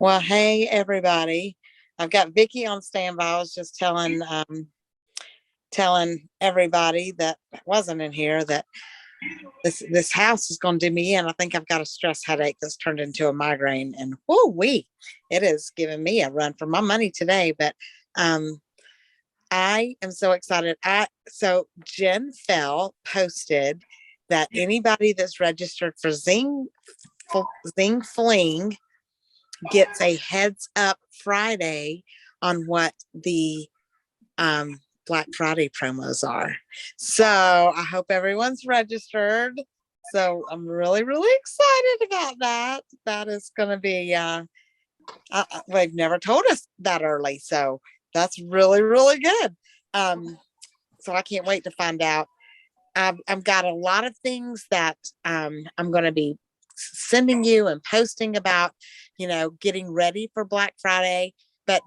Well, hey everybody. I've got Vicky on standby. I was just telling everybody that wasn't in here that this house is going to do me in. I think I've got a stress headache that's turned into a migraine, and whoo wee, it is giving me a run for my money today. But um, I am so excited. So Jen Fell posted that anybody that's registered for Zing Fling gets a heads up Friday on what the Black Friday promos are. So I hope everyone's registered. So I'm really, really excited about that. That is going to be, they've never told us that early. So that's really, really good. So I can't wait to find out. I've got a lot of things that I'm going to be sending you and posting about, getting ready for Black Friday. But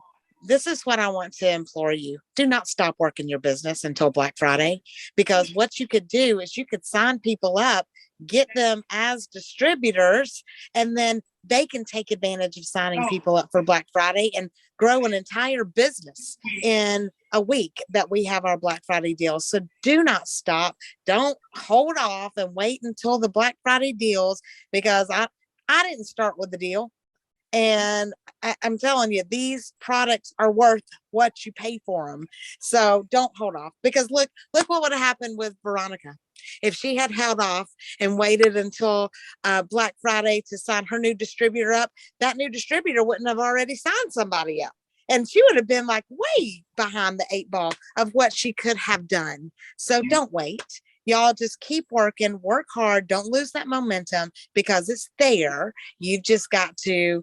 this is what I want to implore you. Do not stop working your business until Black Friday, because what you could do is you could sign people up, get them as distributors, and then they can take advantage of signing people up for Black Friday and grow an entire business in a week that we have our Black Friday deals. So do not stop. Don't hold off and wait until the Black Friday deals, because I didn't start with the deal. And I'm telling you, these products are worth what you pay for them. So don't hold off, because look what would have happened with Veronica if she had held off and waited until Black Friday to sign her new distributor up. That new distributor wouldn't have already signed somebody up. And she would have been like way behind the 8 ball of what she could have done. So don't wait. Y'all just keep working, work hard. Don't lose that momentum, because it's there. You've just got to,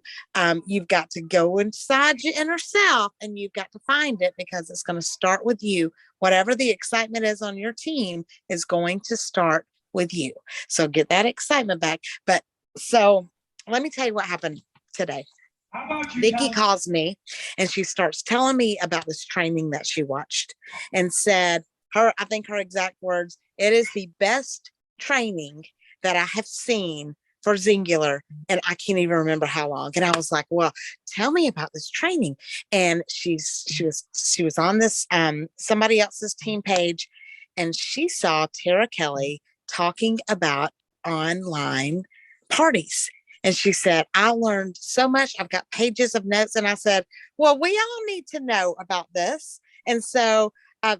go inside your inner self, and you've got to find it, because it's going to start with you. Whatever the excitement is on your team is going to start with you. So get that excitement back. But so let me tell you what happened today. Vicky calls me and she starts telling me about this training that she watched, and said, I think her exact words, "It is the best training that I have seen for Singular, and I can't even remember how long." And I was like, "Well, tell me about this training." And she was on this somebody else's team page, and she saw Tara Kelley talking about online parties. And she said, "I learned so much. I've got pages of notes." And I said, "Well, we all need to know about this." And so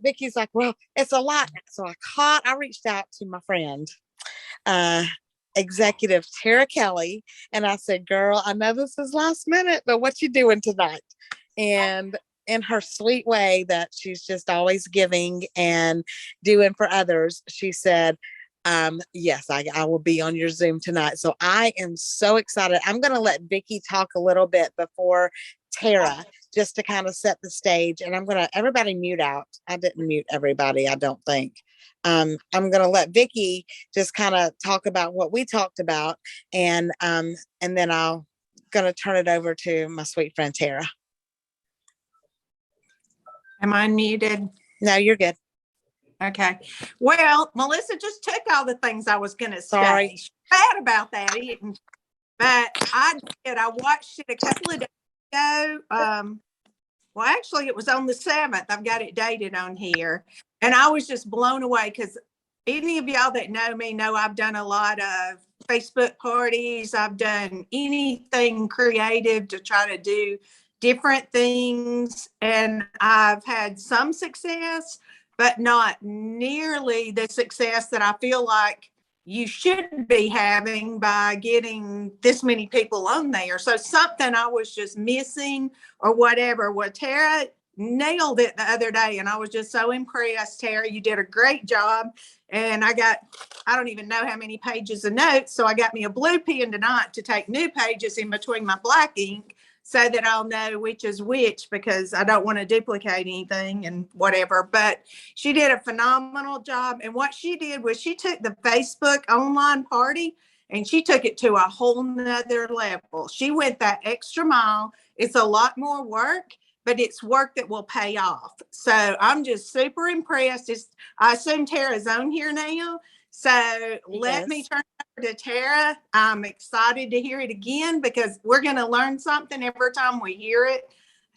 Vicky's like, "Well, it's a lot." So I reached out to my friend, uh, executive Tara Kelley, and I said, "Girl, I know this is last minute, but what you doing tonight?" And in her sweet way that she's just always giving and doing for others, she said, "Yes, I will be on your Zoom tonight." So I am so excited. I'm going to let Vicky talk a little bit before Tara, just to kind of set the stage. And everybody mute out. I didn't mute everybody, I don't think. I'm going to let Vicky just kind of talk about what we talked about. And then I'll going to turn it over to my sweet friend, Tara. Am I muted? No, you're good. Okay. Well, Melissa just took all the things I was going to say. Sorry. She's bad about that, but I did. I watched it a couple of days ago. Well, actually, it was on the 7th. I've got it dated on here. And I was just blown away, because any of y'all that know me know I've done a lot of Facebook parties. I've done anything creative to try to do different things. And I've had some success, but not nearly the success that I feel like you should be having by getting this many people on there. So something I was just missing or whatever. Well, Tara nailed it the other day, and I was just so impressed. Tara, you did a great job. And I don't even know how many pages of notes. So I got me a blue pen tonight to take new pages in between my black ink, so that I'll know which is which, because I don't want to duplicate anything and whatever. But she did a phenomenal job. And what she did was she took the Facebook online party and she took it to a whole nother level. She went that extra mile. It's a lot more work, but it's work that will pay off. So I'm just super impressed. I assume Tara's on here now. So let me Yes. turn over to Tara. I'm excited to hear it again because we're going to learn something every time we hear it.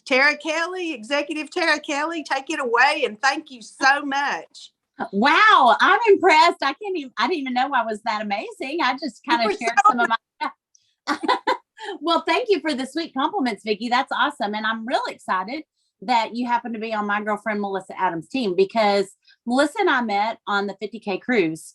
Tara Kelley, Executive Tara Kelley, take it away, and thank you so much. Wow, I'm impressed. I didn't even know I was that amazing. I just kind of shared some of my well, thank you for the sweet compliments, Vicki. That's awesome. And I'm really excited that you happen to be on my girlfriend Melissa Adams' team, because Melissa and I met on the 50K cruise.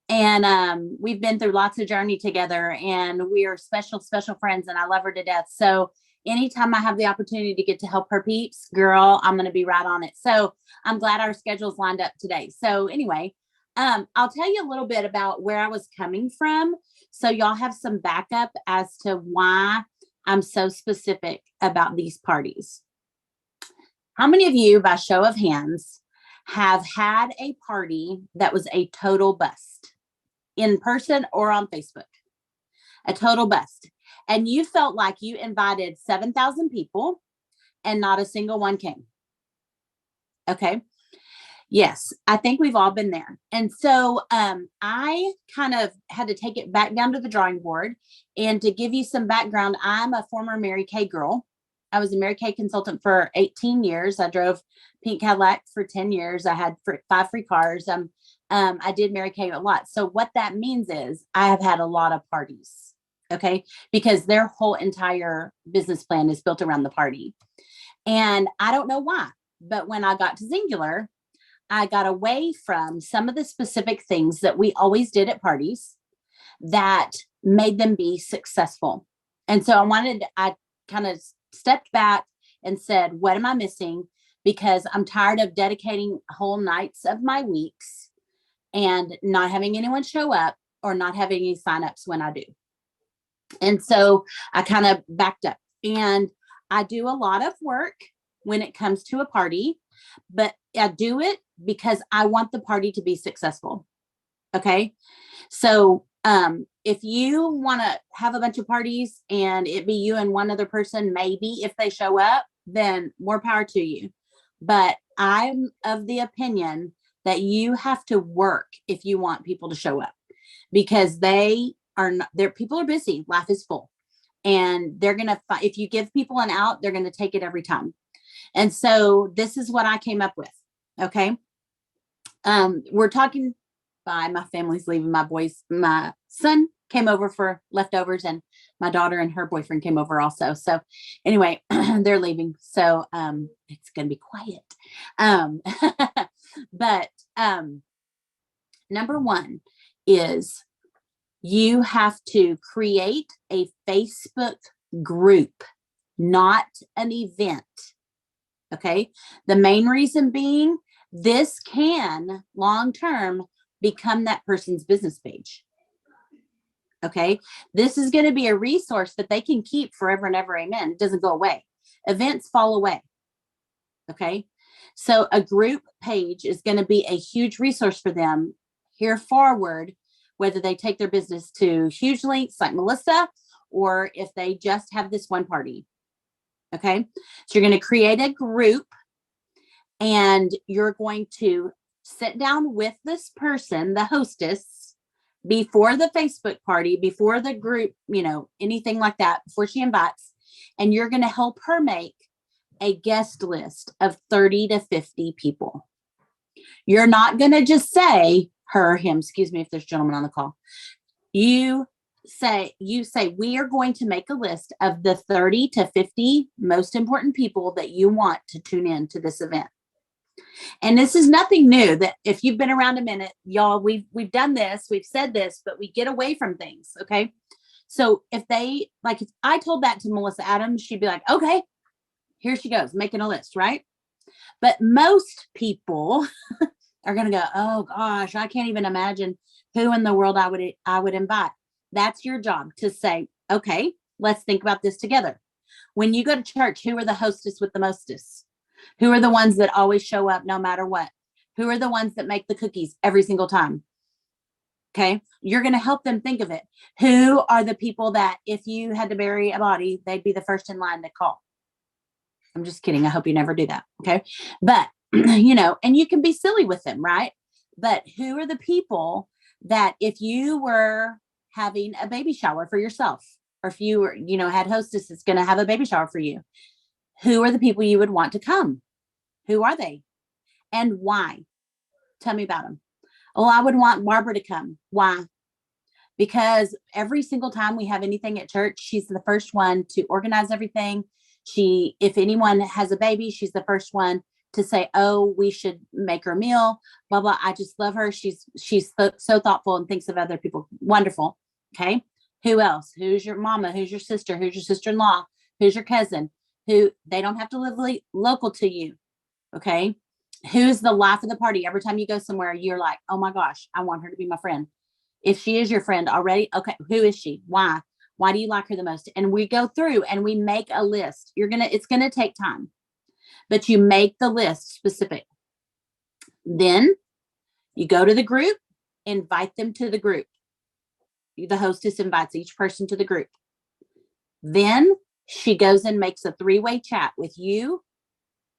And we've been through lots of journey together, and we are special, special friends, and I love her to death. So anytime I have the opportunity to get to help her peeps, girl, I'm going to be right on it. So I'm glad our schedules lined up today. So anyway, I'll tell you a little bit about where I was coming from, so y'all have some backup as to why I'm so specific about these parties. How many of you, by show of hands, have had a party that was a total bust, in person or on Facebook? A total bust. And you felt like you invited 7,000 people and not a single one came. Okay. Yes, I think we've all been there. And so I kind of had to take it back down to the drawing board. And to give you some background, I'm a former Mary Kay girl. I was a Mary Kay consultant for 18 years. I drove pink Cadillac for 10 years. I had 5 free cars. I did Mary Kay a lot. So what that means is I have had a lot of parties. Okay. Because their whole entire business plan is built around the party. And I don't know why, but when I got to Singular, I got away from some of the specific things that we always did at parties that made them be successful. And so I kind of stepped back and said, what am I missing? Because I'm tired of dedicating whole nights of my weeks and not having anyone show up or not having any signups when I do. And so I kind of backed up, and I do a lot of work when it comes to a party, but I do it because I want the party to be successful. Okay. So if you want to have a bunch of parties and it be you and one other person, maybe if they show up, then more power to you. But I'm of the opinion that you have to work if you want people to show up, because people are busy. Life is full, and they're going to, if you give people an out, they're going to take it every time. And so this is what I came up with. Okay. We're talking by my family's leaving. My son came over for leftovers, and my daughter and her boyfriend came over also. So anyway, they're leaving. So it's going to be quiet. But number one is you have to create a Facebook group, not an event. Okay. The main reason being, this can long-term become that person's business page. Okay. This is going to be a resource that they can keep forever and ever. Amen. It doesn't go away. Events fall away. Okay. So a group page is going to be a huge resource for them here forward, whether they take their business to huge lengths like Melissa, or if they just have this one party. Okay. So you're going to create a group, and you're going to sit down with this person, the hostess, before the Facebook party, before the group, anything like that, before she invites, and you're going to help her make a guest list of 30 to 50 people. You're not going to just say him, excuse me if there's gentlemen on the call. You say, we are going to make a list of the 30 to 50 most important people that you want to tune in to this event. And this is nothing new. That if you've been around a minute, y'all, we've done this, we've said this, but we get away from things. Okay. So if I told that to Melissa Adams, she'd be like, okay, here she goes, making a list, right? But most people are going to go, oh gosh, I can't even imagine who in the world I would invite. That's your job to say, okay, let's think about this together. When you go to church, who are the hostess with the mostest? Who are the ones that always show up no matter what? Who are the ones that make the cookies every single time? Okay. You're going to help them think of it. Who are the people that if you had to bury a body, they'd be the first in line to call? I'm just kidding. I hope you never do that. Okay. But, and you can be silly with them, right? But who are the people that if you were having a baby shower for yourself, or if you were, had hostess that's going to have a baby shower for you, who are the people you would want to come? Who are they? And why? Tell me about them. Oh, I would want Barbara to come. Why? Because every single time we have anything at church, she's the first one to organize everything. If anyone has a baby, she's the first one to say, oh, we should make her a meal, blah, blah. I just love her. She's so thoughtful and thinks of other people. Wonderful. Okay. Who else? Who's your mama? Who's your sister? Who's your sister-in-law? Who's your cousin? Who they don't have to live local to you. Okay. Who's the life of the party? Every time you go somewhere, you're like, oh my gosh, I want her to be my friend. If she is your friend already, okay, who is she? Why? Why do you like her the most? And we go through and we make a list. It's going to take time, but you make the list specific. Then you go to the group, invite them to the group. The hostess invites each person to the group. Then she goes and makes a 3-way chat with you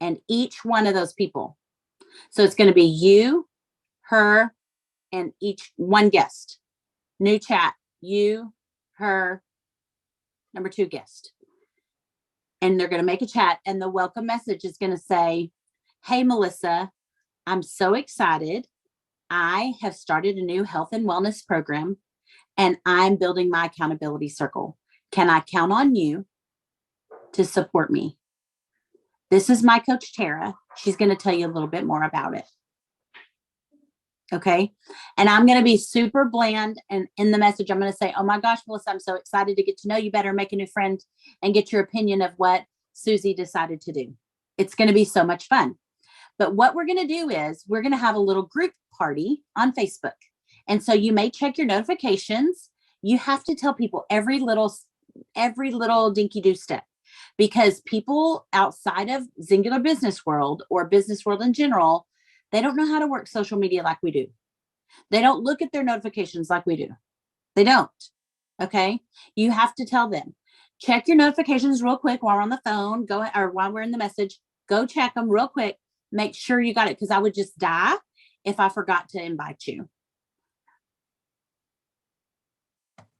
and each one of those people. So it's going to be you, her, and each one guest. New chat, you, her, number 2 guest. And they're going to make a chat, and the welcome message is going to say, hey, Melissa, I'm so excited. I have started a new health and wellness program, and I'm building my accountability circle. Can I count on you to support me? This is my coach, Tara. She's going to tell you a little bit more about it. Okay. And I'm going to be super bland. And in the message, I'm going to say, oh my gosh, Melissa, I'm so excited to get to know you better, make a new friend, and get your opinion of what Susie decided to do. It's going to be so much fun. But what we're going to do is we're going to have a little group party on Facebook. And so you may check your notifications. You have to tell people every little dinky do step, because people outside of Singular Business World or business world in general, they don't know how to work social media like we do. They don't look at their notifications like we do. They don't. Okay. You have to tell them, check your notifications real quick while we're on the phone, or while we're in the message, go check them real quick. Make sure you got it. Cause I would just die if I forgot to invite you.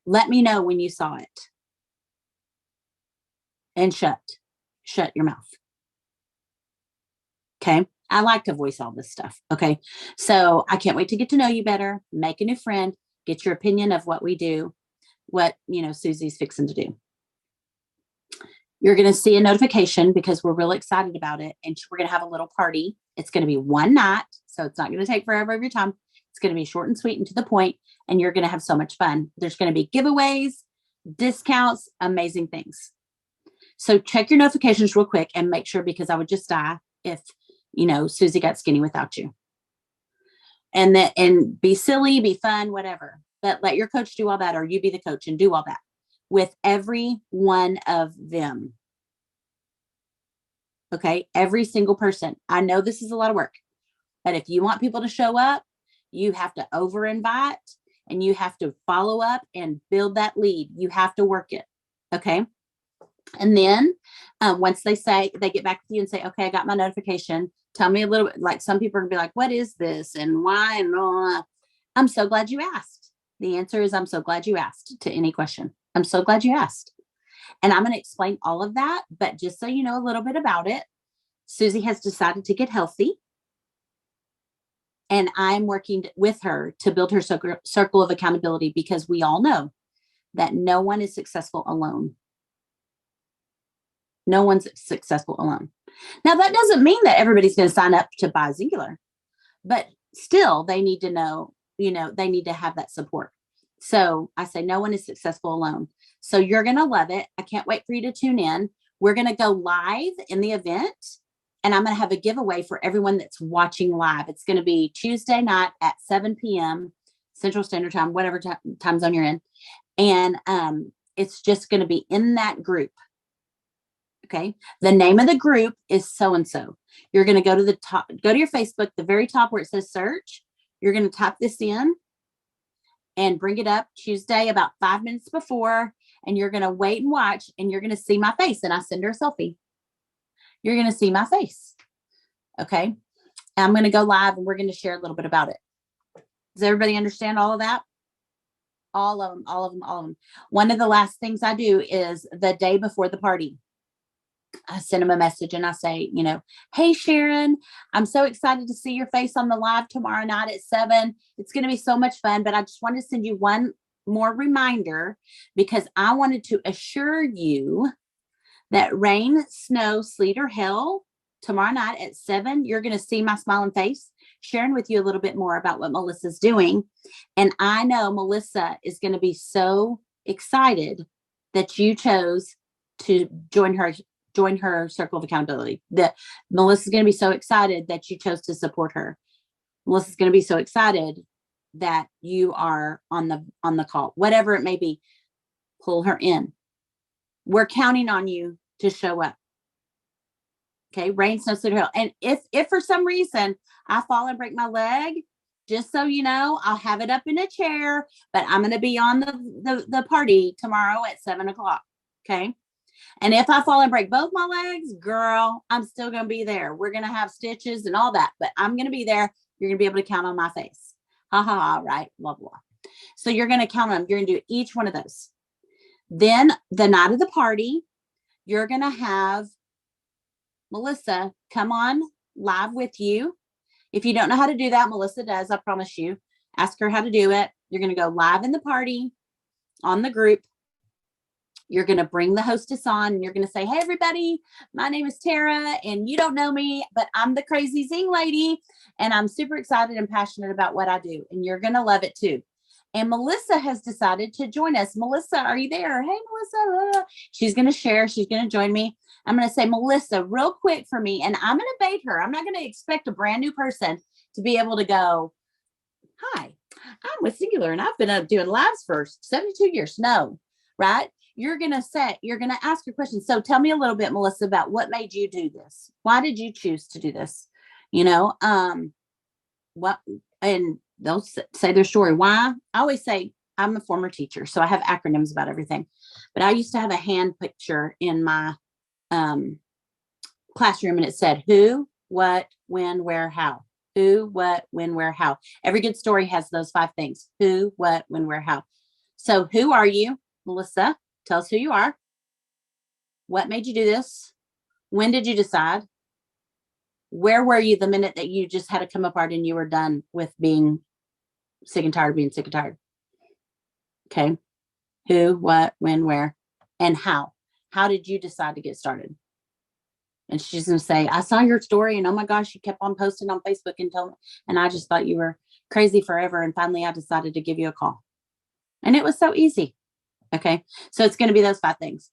Let me know when you saw it. And shut your mouth. Okay. I like to voice all this stuff. Okay. So I can't wait to get to know you better, make a new friend, get your opinion of what we do, what, Susie's fixing to do. You're going to see a notification because we're really excited about it. And we're going to have a little party. It's going to be one night. So it's not going to take forever of your time. It's going to be short and sweet and to the point, and you're going to have so much fun. There's going to be giveaways, discounts, amazing things. So check your notifications real quick and make sure, because I would just die if, Susie got skinny without you. And be silly, be fun, whatever. But let your coach do all that, or you be the coach and do all that with every one of them. Okay. Every single person. I know this is a lot of work, but if you want people to show up, you have to over invite, and you have to follow up and build that lead. You have to work it. Okay. And then once they get back with you and say, okay, I got my notification. Tell me a little bit. Like, some people are gonna be like, what is this and why? And I'm so glad you asked. The answer is, I'm so glad you asked to any question. I'm so glad you asked. And I'm going to explain all of that. But just so you know a little bit about it, Susie has decided to get healthy. And I'm working with her to build her circle of accountability, because we all know that no one is successful alone. No one's successful alone. Now, that doesn't mean that everybody's going to sign up to buy Singular, but still they need to know, they need to have that support. So I say, no one is successful alone. So you're going to love it. I can't wait for you to tune in. We're going to go live in the event, and I'm going to have a giveaway for everyone that's watching live. It's going to be Tuesday night at 7 p.m. Central Standard Time, whatever time zone you're in. And it's just going to be in that group. Okay. The name of the group is so-and-so. You're going to go to the top, go to your Facebook, the very top where it says search. You're going to type this in and bring it up Tuesday about 5 minutes before. And you're going to wait and watch, and you're going to see my face. And I send her a selfie. You're going to see my face. Okay. I'm going to go live, and we're going to share a little bit about it. Does everybody understand all of that? All of them, all of them, all of them. One of the last things I do is the day before the party, I send them a message and I say, hey, Sharon, I'm so excited to see your face on the live tomorrow night at 7. It's going to be so much fun, but I just wanted to send you one more reminder because I wanted to assure you that rain, snow, sleet, or hail tomorrow night at 7, you're going to see my smiling face, sharing with you a little bit more about what Melissa's doing. And I know Melissa is going to be so excited that you chose to join her circle of accountability. Melissa's going to be so excited that you chose to support her. Melissa's going to be so excited that you are on the call, whatever it may be. Pull her in. We're counting on you to show up. Okay, rain, snow, sleet, or hail. And if for some reason I fall and break my leg, just so you know, I'll have it up in a chair, but I'm going to be on the party tomorrow at 7:00. Okay. And if I fall and break both my legs, girl, I'm still going to be there. We're going to have stitches and all that, but I'm going to be there. You're going to be able to count on my face. Ha ha ha. Right. Blah, blah. So you're going to count on them. You're going to do each one of those. Then the night of the party, you're going to have Melissa come on live with you. If you don't know how to do that, Melissa does, I promise you. Ask her how to do it. You're going to go live in the party on the group. You're going to bring the hostess on and you're going to say, hey, everybody, my name is Tara and you don't know me, but I'm the crazy Zing lady. And I'm super excited and passionate about what I do. And you're going to love it too. And Melissa has decided to join us. Melissa, are you there? Hey, Melissa. She's going to share. She's going to join me. I'm going to say, Melissa, real quick for me. And I'm going to bait her. I'm not going to expect a brand new person to be able to go, hi, I'm with Singular and I've been doing lives for 72 years. No, right? You're going to ask your question. So tell me a little bit, Melissa, about what made you do this. Why did you choose to do this? And they'll say their story. Why? I always say I'm a former teacher, so I have acronyms about everything. But I used to have a hand picture in my classroom and it said who, what, when, where, how. Who, what, when, where, how. Every good story has those 5 things. Who, what, when, where, how. So who are you, Melissa? Tell us who you are. What made you do this? When did you decide? Where were you the minute that you just had to come apart and you were done with being sick and tired of being sick and tired? Okay. Who, what, when, where, and how. How did you decide to get started? And she's going to say, I saw your story and oh my gosh, you kept on posting on Facebook and I just thought you were crazy forever. And finally I decided to give you a call. And it was so easy. Okay. So it's going to be those 5 things.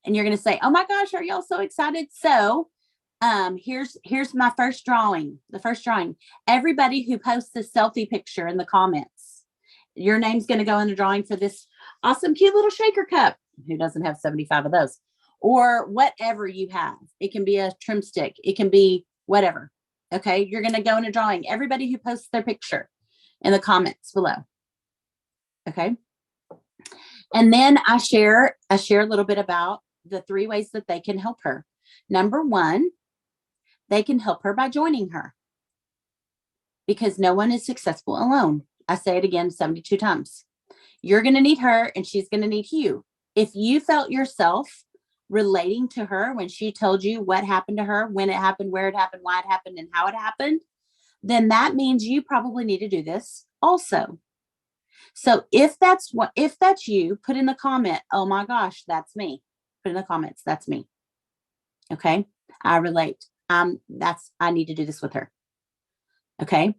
And you're going to say, oh my gosh, are y'all so excited? So here's my first drawing. The first drawing. Everybody who posts a selfie picture in the comments, your name's going to go in the drawing for this awesome, cute little shaker cup. Who doesn't have 75 of those? Or whatever you have. It can be a trim stick. It can be whatever. Okay. You're going to go in a drawing. Everybody who posts their picture in the comments below. Okay. And then I share a little bit about the 3 ways that they can help her. Number 1, they can help her by joining her because no one is successful alone. I say it again 72 times. You're going to need her and she's going to need you. If you felt yourself relating to her when she told you what happened to her, when it happened, where it happened, why it happened, and how it happened, then that means you probably need to do this also. So if that's you, put in the comment, oh my gosh, that's me. Put in the comments, that's me. Okay. I relate. I need to do this with her. Okay.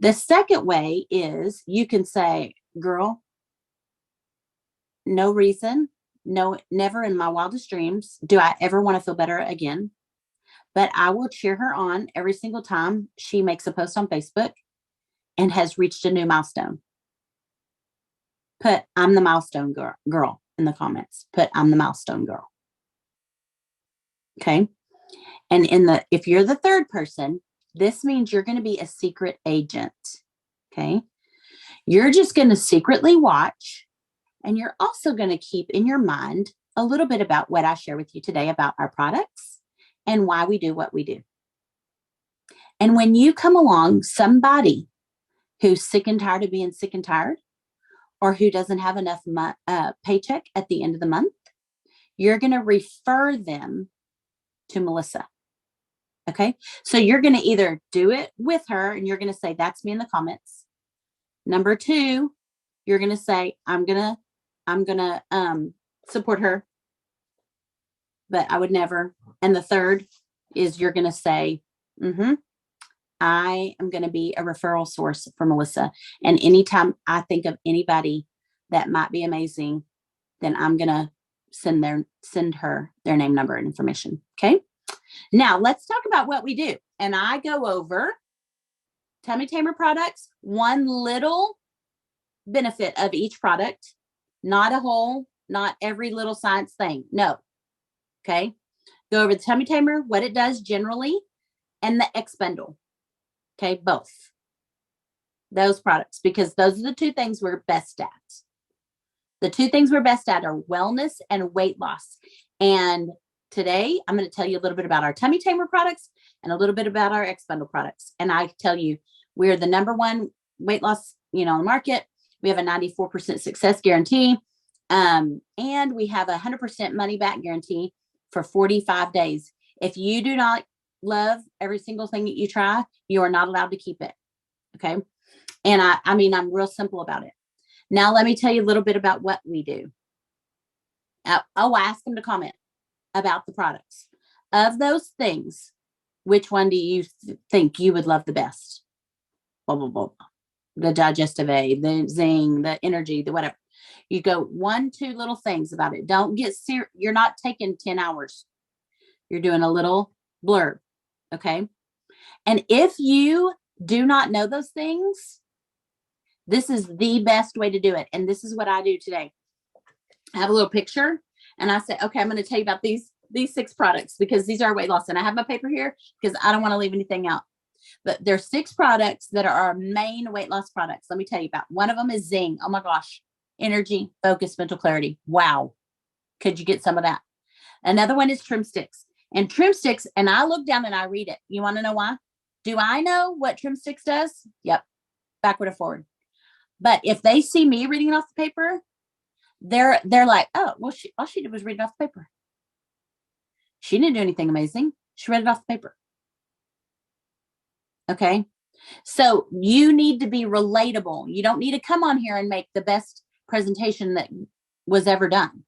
The second way is you can say, girl, no reason, no, never in my wildest dreams do I ever want to feel better again. But I will cheer her on every single time she makes a post on Facebook and has reached a new milestone. Put, I'm the milestone girl in the comments. Put, I'm the milestone girl. Okay. And if you're the third person, this means you're going to be a secret agent. Okay. You're just going to secretly watch, and you're also going to keep in your mind a little bit about what I share with you today about our products and why we do what we do. And when you come along, somebody who's sick and tired of being sick and tired, or who doesn't have enough paycheck at the end of the month, you're going to refer them to Melissa. Okay. So you're going to either do it with her and you're going to say, that's me in the comments. Number two, you're going to say, I'm going to support her, but I would never. And the third is you're going to say, I am going to be a referral source for Melissa. And anytime I think of anybody that might be amazing, then I'm going to send her their name, number, and information. Okay. Now let's talk about what we do. And I go over Tummy Tamer products, one little benefit of each product, not a whole, not every little science thing. No. Okay. Go over the Tummy Tamer, what it does generally, and the X Bundle. Okay. Both those products, because those are the two things we're best at. The two things we're best at are wellness and weight loss. And today I'm going to tell you a little bit about our Tummy Tamer products and a little bit about our X Bundle products. And I tell you, we're the number one weight loss, on the market. We have a 94% success guarantee. And we have a 100% money back guarantee for 45 days. If you do not love every single thing that you try, you are not allowed to keep it. Okay. And I'm real simple about it. Now, let me tell you a little bit about what we do. I'll ask them to comment about the products. Of those things, which one do you think you would love the best? Blah, blah, blah. The digestive aid, the zing, the energy, the whatever. You go 1, 2 little things about it. Don't get serious. You're not taking 10 hours. You're doing a little blurb. Okay. And if you do not know those things, this is the best way to do it. And this is what I do today. I have a little picture and I say, okay, I'm going to tell you about these 6 products because these are weight loss. And I have my paper here because I don't want to leave anything out. But there's 6 products that are our main weight loss products. Let me tell you about. One of them is Zing. Oh my gosh. Energy, focus, mental clarity. Wow. Could you get some of that? Another one is Trim Sticks. And Trim Sticks, and I look down and I read it. You want to know why? Do I know what Trim Sticks does? Yep. Backward or forward. But if they see me reading it off the paper, they're like, oh, well, all she did was read it off the paper. She didn't do anything amazing. She read it off the paper. Okay. So you need to be relatable. You don't need to come on here and make the best presentation that was ever done.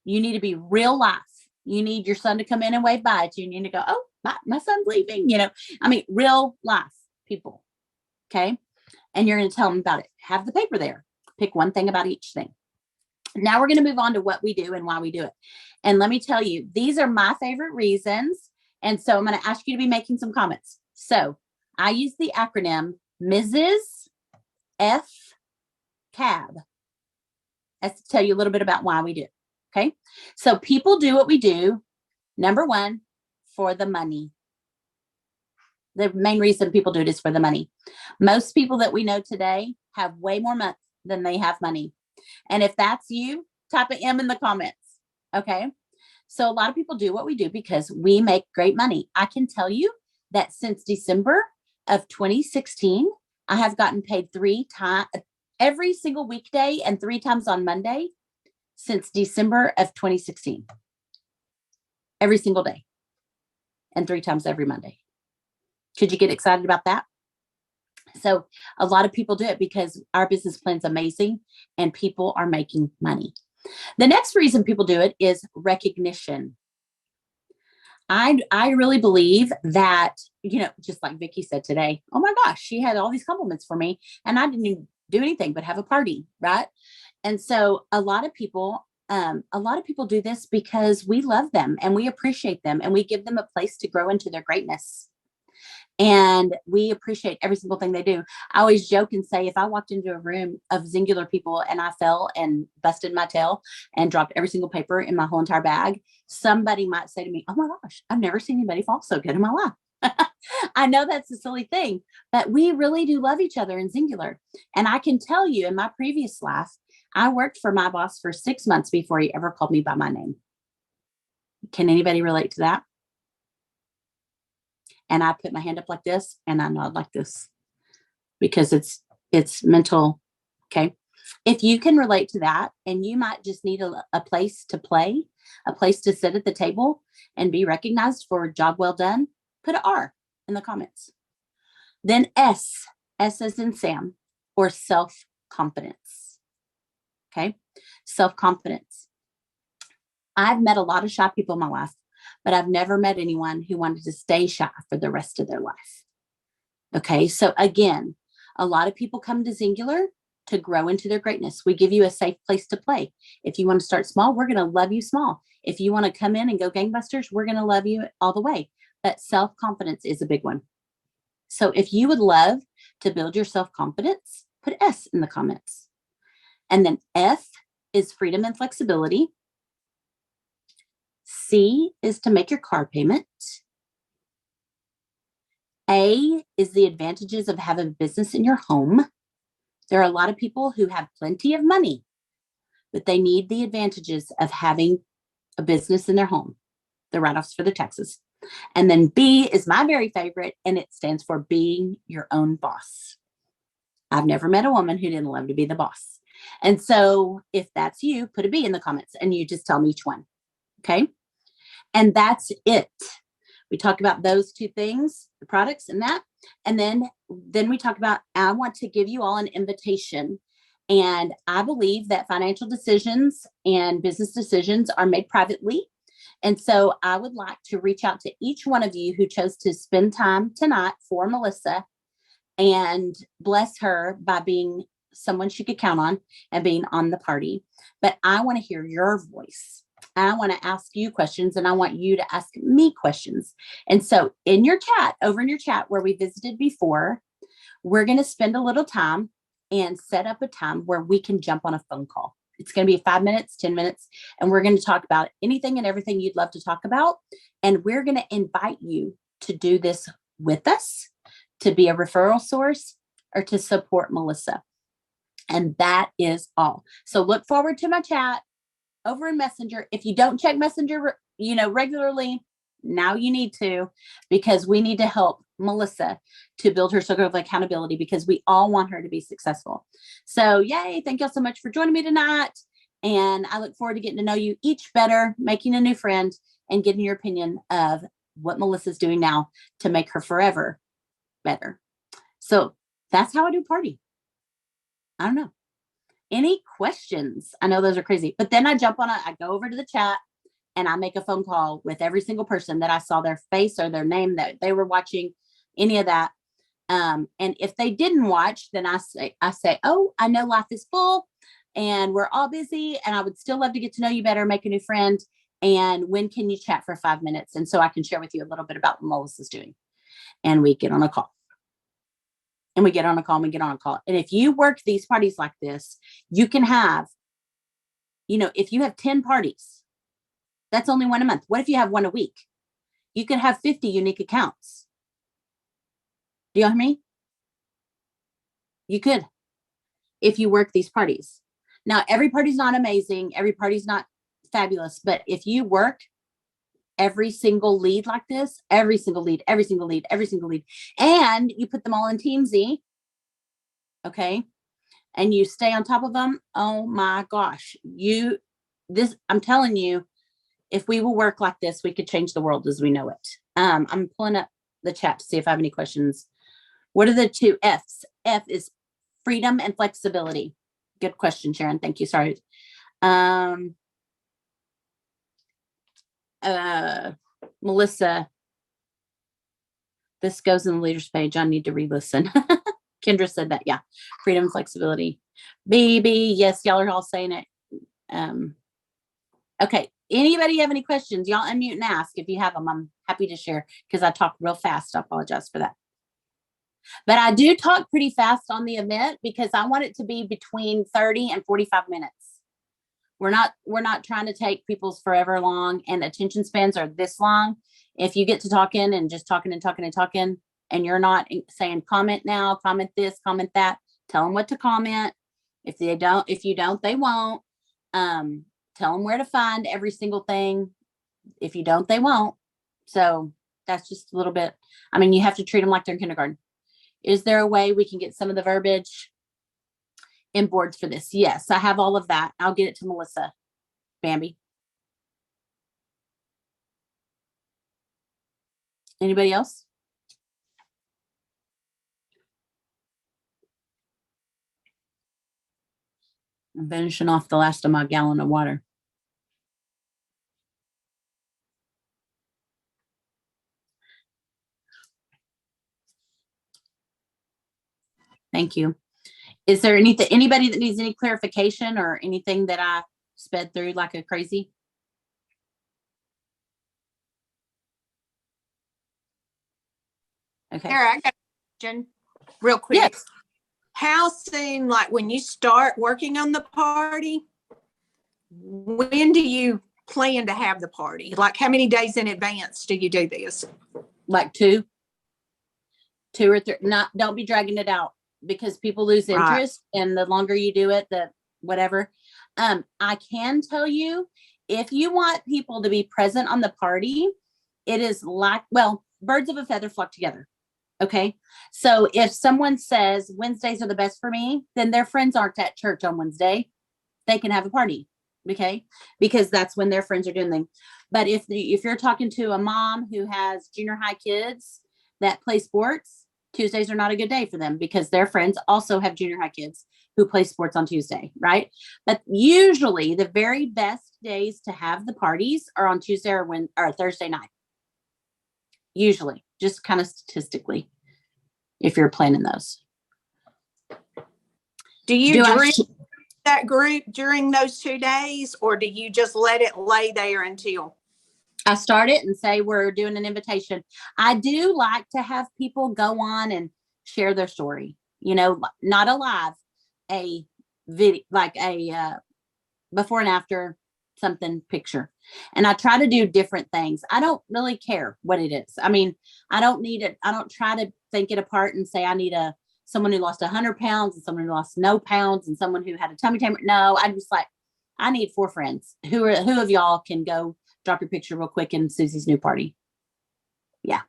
You need to be real life. You need your son to come in and wave bye at you. And you need to go, oh, my son's leaving, real life people. Okay. And you're going to tell them about it. Have the paper there. Pick one thing about each thing. Now we're going to move on to what we do and why we do it. And let me tell you, these are my favorite reasons. And so I'm going to ask you to be making some comments. So I use the acronym Mrs. F. CAB. That's to tell you a little bit about why we do it. Okay. So people do what we do. Number one, for the money. The main reason people do it is for the money. Most people that we know today have way more money than they have money. And if that's you, type an M in the comments. Okay. So a lot of people do what we do because we make great money. I can tell you that since December of 2016, I have gotten paid 3 times every single weekday and 3 times on Monday since December of 2016. Every single day and 3 times every Monday. Could you get excited about that? So a lot of people do it because our business plan is amazing and people are making money. The next reason people do it is recognition. I really believe that, just like Vicki said today, oh my gosh, she had all these compliments for me and I didn't even do anything but have a party, right? And so a lot of people do this because we love them and we appreciate them and we give them a place to grow into their greatness. And we appreciate every single thing they do. I always joke and say, if I walked into a room of singular people and I fell and busted my tail and dropped every single paper in my whole entire bag, somebody might say to me, oh my gosh, I've never seen anybody fall so good in my life. I know that's a silly thing, but we really do love each other in singular. And I can tell you in my previous life, I worked for my boss for 6 months before he ever called me by my name. Can anybody relate to that? And I put my hand up like this and I nod like this because it's It's mental. Okay. If you can relate to that and you might just need a place to play, a place to sit at the table and be recognized for a job well done, put an R in the comments. Then S as in Sam, or self-confidence. Okay. Self-confidence. I've met a lot of shy people in my life, but I've never met anyone who wanted to stay shy for the rest of their life. Okay. So again, a lot of people come to Singular to grow into their greatness. We give you a safe place to play. If you want to start small, we're going to love you small. If you want to come in and go gangbusters, we're going to love you all the way. But self-confidence is a big one. So if you would love to build your self-confidence, put S in the comments. And then F is freedom and flexibility. C is to make your car payment. A is the advantages of having a business in your home. There are a lot of people who have plenty of money, but they need the advantages of having a business in their home, the write-offs for their taxes. And then B is my very favorite, and it stands for being your own boss. I've never met a woman who didn't love to be the boss. And so if that's you, put a B in the comments and you just tell me each one. Okay. And that's it. We talk about those two things, the products and that. And then we talk about, I want to give you all an invitation. And I believe that financial decisions and business decisions are made privately. And so I would like to reach out to each one of you who chose to spend time tonight for Melissa and bless her by being someone she could count on and being on the party. But I want to hear your voice. I want to ask you questions and I want you to ask me questions. And so in your chat, over in your chat where we visited before, we're going to spend a little time and set up a time where we can jump on a phone call. It's going to be 5 minutes, 10 minutes, and we're going to talk about anything and everything you'd love to talk about. And we're going to invite you to do this with us, to be a referral source or to support Melissa. And that is all. So look forward to my chat over in Messenger. If you don't check Messenger, regularly, now you need to, because we need to help Melissa to build her circle of accountability, because we all want her to be successful. So yay. Thank y'all so much for joining me tonight. And I look forward to getting to know you each better, making a new friend, and getting your opinion of what Melissa's doing now to make her forever better. So that's how I do party. I don't know. Any questions? I know those are crazy, but then I I go over to the chat and I make a phone call with every single person that I saw their face or their name that they were watching, any of that. And if they didn't watch, then I say, oh, I know life is full and we're all busy and I would still love to get to know you better, make a new friend. And when can you chat for 5 minutes? And so I can share with you a little bit about what Melissa's doing. And we get on a call. And we get on a call and we get on a call. And if you work these parties like this, you can have, if you have 10 parties, that's only one a month. What if you have one a week? You can have 50 unique accounts. Do you hear me? You could, if you work these parties. Now, every party's not amazing. Every party's not fabulous. But if you work every single lead like this, every single lead, and you put them all in Team Z, okay, and you stay on top of them, oh my gosh, I'm telling you, if we will work like this, we could change the world as we know it. I'm pulling up the chat to see if I have any questions. What are the two F's? F is freedom and flexibility. Good question, Sharon. Thank you. Sorry. Melissa, this goes in the leaders page. I need to re-listen. Kendra said that. Yeah. Freedom and flexibility. Baby. Yes. Y'all are all saying it. Okay. Anybody have any questions? Y'all unmute and ask if you have them. I'm happy to share because I talk real fast. I apologize for that. But I do talk pretty fast on the event because I want it to be between 30 and 45 minutes. We're not trying to take people's forever long, and attention spans are this long. If you get to talking and just talking and you're not saying comment now, comment this, comment that, tell them what to comment. If you don't, they won't. Tell them where to find every single thing. If you don't, they won't. So that's just a little bit, you have to treat them like they're in kindergarten. Is there a way we can get some of the verbiage in boards for this. Yes, I have all of that. I'll get it to Melissa. Bambi. Anybody else? I'm finishing off the last of my gallon of water. Thank you. Is there anybody that needs any clarification or anything that I sped through like a crazy? Okay. Sarah, I got a question real quick. Yes. How soon, like when you start working on the party, when do you plan to have the party? Like how many days in advance do you do this? Like two or three. Don't be dragging it out because people lose interest, and the longer you do it, the whatever. I can tell you, if you want people to be present on the party, it is like, well, birds of a feather flock together. Okay. So if someone says Wednesdays are the best for me, then their friends aren't at church on Wednesday. They can have a party. Okay. Because that's when their friends are doing things. But if you're talking to a mom who has junior high kids that play sports, Tuesdays are not a good day for them because their friends also have junior high kids who play sports on Tuesday. Right. But usually the very best days to have the parties are on Tuesday or Thursday night. Usually, just kind of statistically, if you're planning those. Do you drink that group during those 2 days, or do you just let it lay there until? I start it and say we're doing an invitation. I do like to have people go on and share their story, not a live, a video, like a before and after something picture. And I try to do different things. I don't really care what it is. I mean, I don't need it. I don't try to think it apart and say I need someone who lost 100 pounds and someone who lost no pounds and someone who had a tummy tamer. No, I'm just like, I need 4 friends. Who of y'all can go drop your picture real quick in Susie's new party? Yeah.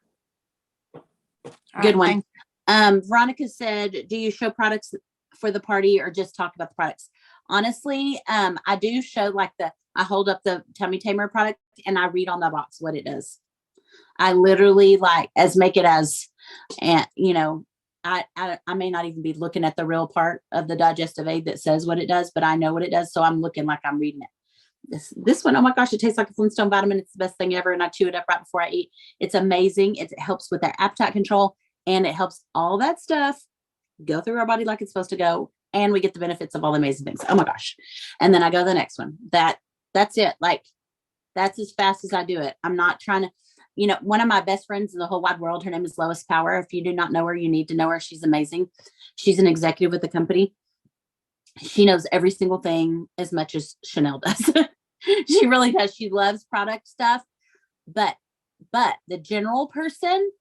Good one. Veronica said, do you show products for the party or just talk about the products? Honestly, I do show I hold up the tummy tamer product and I read on the box what it does. I literally make it as, and I may not even be looking at the real part of the digestive aid that says what it does, but I know what it does. So I'm looking like I'm reading it. This one, oh my gosh, it tastes like a Flintstone vitamin. It's the best thing ever. And I chew it up right before I eat. It's amazing. It helps with our appetite control and it helps all that stuff go through our body like it's supposed to go. And we get the benefits of all the amazing things. Oh my gosh. And then I go to the next one. That's it. That's as fast as I do it. I'm not trying to, one of my best friends in the whole wide world, her name is Lois Power. If you do not know her, you need to know her. She's amazing. She's an executive with the company. She knows every single thing as much as Chanel does. She really does. She loves product stuff, but the general person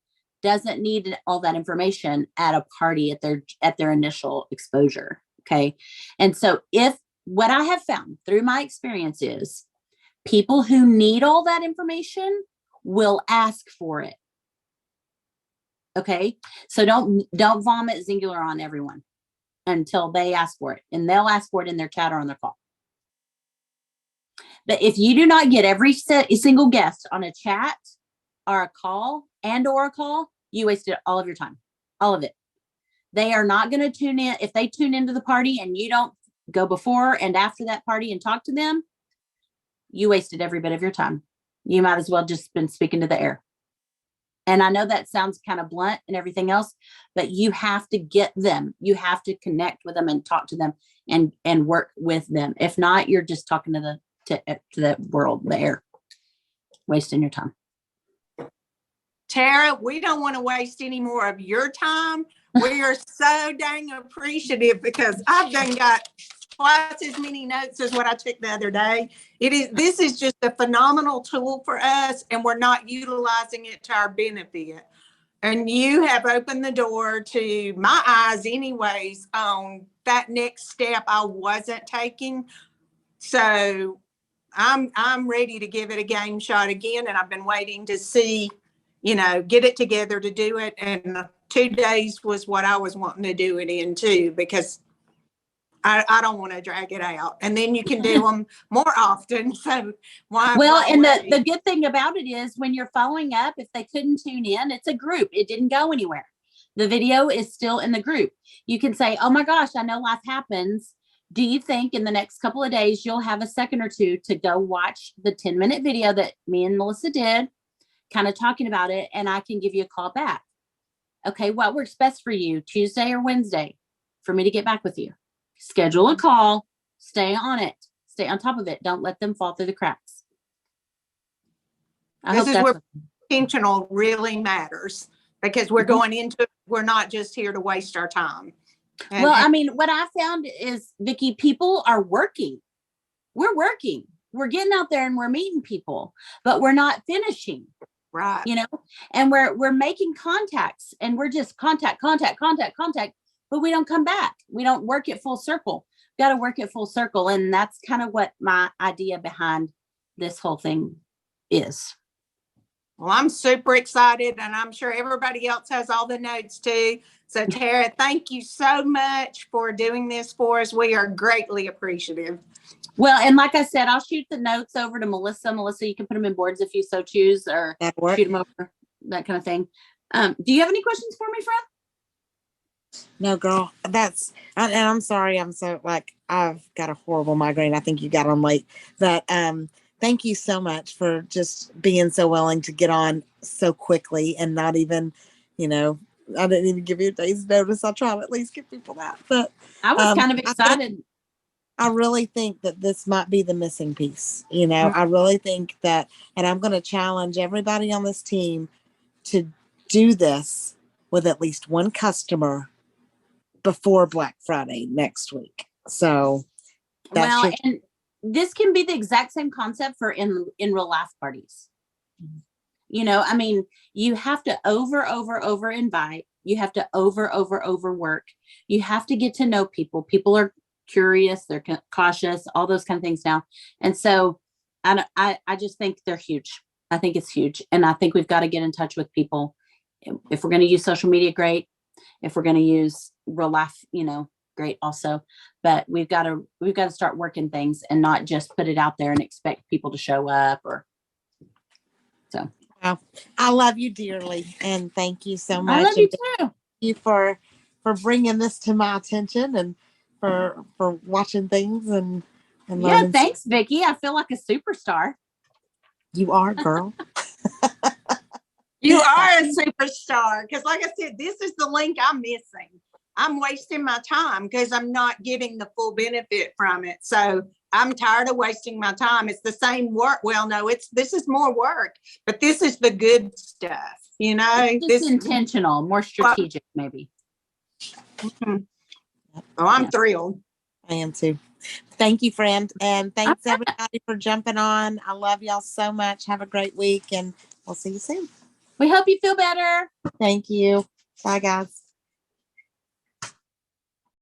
doesn't need all that information at a party at their initial exposure. Okay. And so what I have found through my experience is people who need all that information will ask for it. Okay. So don't vomit Singular on everyone until they ask for it, and they'll ask for it in their chat or on their call. But if you do not get every single guest on a chat or a call you wasted all of your time, all of it. They are not going to tune in. If they tune into the party and you don't go before and after that party and talk to them, you wasted every bit of your time. You might as well just been speaking to the air. And I know that sounds kind of blunt and everything else, but you have to get them. You have to connect with them and talk to them and work with them. If not, you're just talking to the world, the air, wasting your time. Tara, we don't want to waste any more of your time. We are so dang appreciative because I've got twice as many notes as what I took the other day. This is just a phenomenal tool for us, and we're not utilizing it to our benefit. And you have opened the door to my eyes anyways on that next step I wasn't taking. So I'm ready to give it a game shot again. And I've been waiting to see, get it together to do it. And 2 days was what I was wanting to do it in too, because I don't want to drag it out. And then you can do them more often. So why? Well, and wait? the good thing about it is when you're following up, if they couldn't tune in, it's a group. It didn't go anywhere. The video is still in the group. You can say, oh my gosh, I know life happens. Do you think in the next couple of days, you'll have a second or two to go watch the 10-minute video that me and Melissa did, kind of talking about it, and I can give you a call back. Okay, what works best for you, Tuesday or Wednesday, for me to get back with you? Schedule a call, stay on it, stay on top of it. Don't let them fall through the cracks. This is where intentional really matters, because we're going into it. We're not just here to waste our time. Well, I mean, what I found is, Vicki, people are working. We're working. We're getting out there and we're meeting people, but we're not finishing. Right. You know, and we're making contacts, and we're just contact, but we don't come back. We don't work it full circle. Got to work it full circle. And that's kind of what my idea behind this whole thing is. Well, I'm super excited, and I'm sure everybody else has all the notes too. So Tara, thank you so much for doing this for us. We are greatly appreciative. Well, and like I said, I'll shoot the notes over to Melissa. Melissa, you can put them in boards if you so choose, or shoot them over, that kind of thing. Do you have any questions for me, Fred? No, girl, and I'm sorry. I'm so I've got a horrible migraine. I think you got on late, but thank you so much for just being so willing to get on so quickly and not even, I didn't even give you a day's notice. I'll try to at least give people that, but I was kind of excited. I really think that this might be the missing piece. I really think that, and I'm going to challenge everybody on this team to do this with at least one customer before Black Friday next week. So and this can be the exact same concept for in real life parties. I mean, you have to over invite. You have to over work. You have to get to know people. People are curious, they're cautious, all those kind of things now. And so I just think they're huge. I think it's huge. And I think we've got to get in touch with people. If we're going to use social media, great. If we're going to use real life, great also. But we've got to start working things and not just put it out there and expect people to show up so. Well, I love you dearly, and thank you so much. I love you too. Thank you for bringing this to my attention, and for watching things and yeah, thanks, Vicki. I feel like a superstar. You are, girl. You are a superstar, because like I said, this is the link I'm missing. I'm wasting my time because I'm not getting the full benefit from it. So I'm tired of wasting my time. It's the same work. Well, no, this is more work, but this is the good stuff. It's just intentional, more strategic, maybe. Mm-hmm. Oh, I'm thrilled. I am too. Thank you, friend. And thanks everybody for jumping on. I love y'all so much. Have a great week, and we'll see you soon. We hope you feel better. Thank you. Bye, guys.